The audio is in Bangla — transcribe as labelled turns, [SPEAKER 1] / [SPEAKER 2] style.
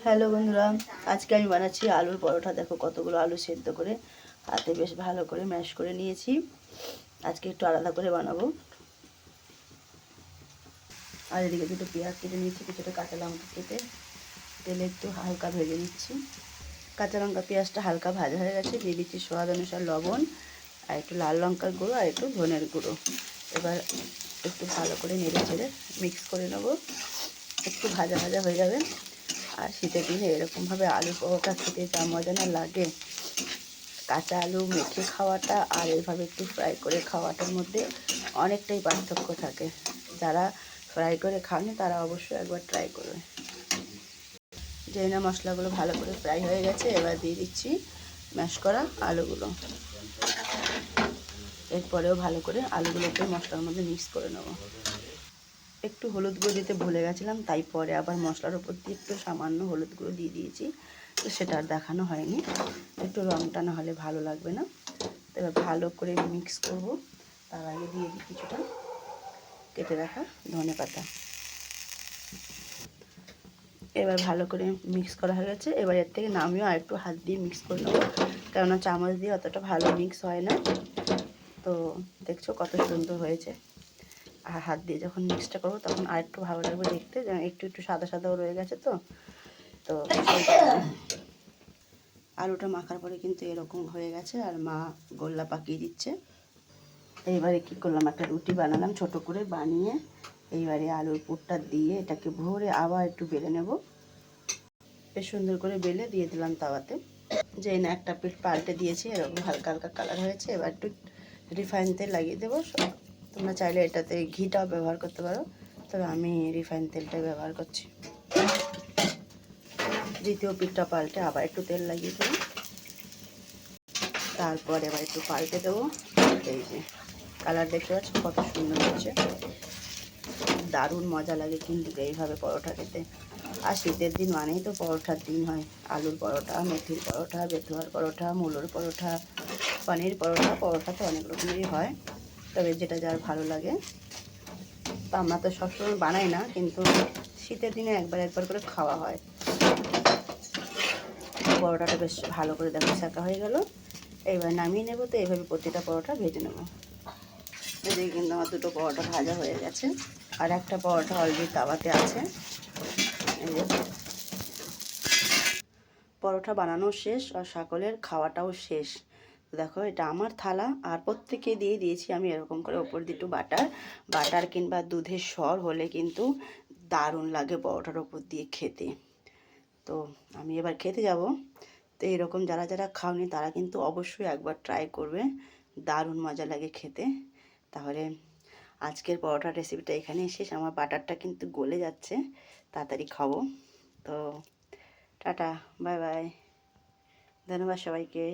[SPEAKER 1] হ্যালো বন্ধুরা, আজকে আমি বানাচ্ছি আলুর পরোটা। দেখো কতগুলো আলু সেদ্ধ করে হাতে বেশ ভালো করে ম্যাশ করে নিয়েছি। আজকে একটু আলাদা করে বানাবো। আর এদিকে দুটো পেঁয়াজ কেটে নিয়েছি, কিছুটা কাঁচা লঙ্কা কেটে তেলে একটু হালকা ভেজে নিচ্ছি। কাঁচা লঙ্কা পেঁয়াজটা হালকা ভাজা হয়ে গেছে, দিয়ে দিচ্ছি স্বাদ অনুসার লবণ আর একটু লাল লঙ্কার গুঁড়ো আর একটু ধনের গুঁড়ো। এবার একটু ভালো করে নেড়ে চেড়ে মিক্স করে নেবো। একটু ভাজা ভাজা হয়ে যাবে। আর শীতের দিনে এরকমভাবে আলু পরোটা খেতে যা মজা না লাগে, কাঁচা আলু মেখে খাওয়াটা আর এইভাবে একটু ফ্রাই করে খাওয়াটার মধ্যে অনেকটাই পার্থক্য থাকে। যারা ফ্রাই করে খাননি তারা অবশ্যই একবার ট্রাই করবে। যেই না মশলাগুলো ভালো করে ফ্রাই হয়ে গেছে, এবার দিয়ে দিচ্ছি ম্যাশ করা আলুগুলো। এরপরেও ভালো করে আলুগুলোকে মশলার মধ্যে মিক্স করে নেব। একটু হলুদ গুঁড়ো দিতে ভুলে গেছিলাম, তাই পরে আবার মশলার উপর দিয়ে একটু সামান্য হলুদ গুঁড়ো দিয়ে দিয়েছি। তো সেটা আর দেখানো হয়নি, একটু রঙটা না হলে ভালো লাগবে না। তো এবার ভালো করে মিক্স করব। তার আগে দিয়ে দিই কিছুটা কেটে রাখা ধনেপাতা। এবার ভালো করে মিক্স করা হয়ে গেছে। এবার এর থেকে নামিয়েও আর একটু হাত দিয়ে মিক্স করে নেবো, কেননা চামচ দিয়ে অতটা ভালো মিক্স হয় না। তো দেখছো কত সুন্দর হয়েছে। আর হাত দিয়ে যখন মিক্সটা করবো তখন আর একটু ভালো লাগবে দেখতে, যেন একটু একটু সাদা সাদাও রয়ে গেছে। তো তো আলুটা মাখার পরে কিন্তু এরকম হয়ে গেছে, আর মা গোল্লা পাকিয়ে দিচ্ছে। এইবারে কী করলাম, একটা রুটি বানালাম ছোট করে বানিয়ে, এইবারে আলুর পুরটা দিয়ে এটাকে ভরে আবার একটু বেলে নেব। বেশ সুন্দর করে বেলে দিয়ে দিলাম তাওয়াতে। যেই না একটা পিঠ পাল্টে দিয়েছি, এরকম হালকা হালকা কালার হয়েছে। এবার একটু রিফাইন তেল লাগিয়ে দেবো। তোমরা চাইলে এটাতে ঘিটাও ব্যবহার করতে পারো, তবে আমি রিফাইন তেলটাই ব্যবহার করছি। দ্বিতীয় পিঠটা পাল্টে আবার একটু তেল লাগিয়ে দেবো। তারপর এবার একটু পাল্টে দেবো। এই যে কালার দেখতে পাচ্ছ কত সুন্দর হচ্ছে, দারুণ মজা লাগে কিন্তু এইভাবে পরোটা খেতে। আর শীতের দিন মানেই তো পরোটার দিন হয়। আলুর পরোটা, মেথির পরোটা, বেতুয়ার পরোটা, মূলোর পরোটা, পনির পরোটা। পরোটা তো অনেক রকমেরই হয়, তবে যেটা যার ভালো লাগে। তো আমরা তো সবসময় বানাই না, কিন্তু শীতের দিনে একবার একবার করে খাওয়া হয়। পরোটাটা বেশ ভালো করে দেখো ছাঁকা হয়ে গেল। এইবার নামিয়ে নেব। তো এইভাবে প্রতিটা পরোটা ভেজে নেব। এদিকে কিন্তু আমার দুটো পরোটা ভাজা হয়ে গেছে, আর একটা পরোটা অলরেডি তাওয়াতে আছে। এই যে পরোটা বানানো শেষ আর সকলের খাওয়াটাও শেষ। দেখো এটা আমার থালা, আর প্রত্যেকে দিয়ে দিয়েছি আমি এরকম করে ওপর দিয়ে একটু বাটার কিংবা দুধের সর হলে কিন্তু দারুণ লাগে পরোটার ওপর দিয়ে খেতে। তো আমি এবার খেতে যাব। তো এরকম যারা যারা খাওনি তারা কিন্তু অবশ্যই একবার ট্রাই করবে, দারুণ মজা লাগে খেতে। তাহলে আজকের পরোটার রেসিপিটা এখানেই শেষ। আমার বাটারটা কিন্তু গলে যাচ্ছে, তাড়াতাড়ি খাবো। তো টাটা, বাই বাই, ধন্যবাদ সবাইকে।